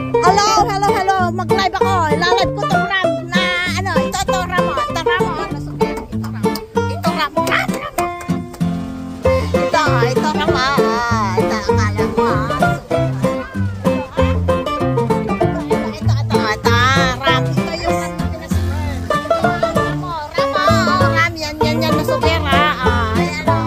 Hello, hello, hello. Mag-live ako. Ila-live ko tong ram na ano, ito ram mo. Ito ram mo. Ito ram. Ito ram mo. Ito akala mo. Ito ram. Ito yung ram yan masubera. Ayan o.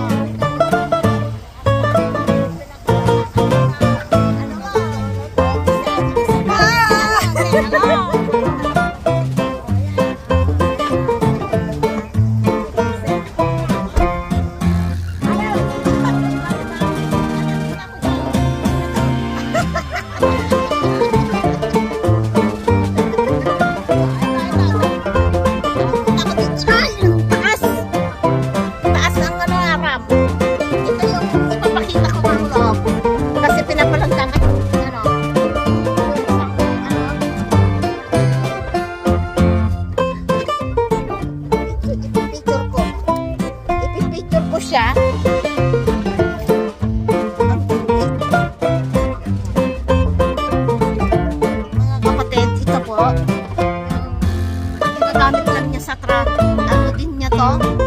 Siya. Mga kapatid, ito po. Ginagamit lang niya sa ano din niya to.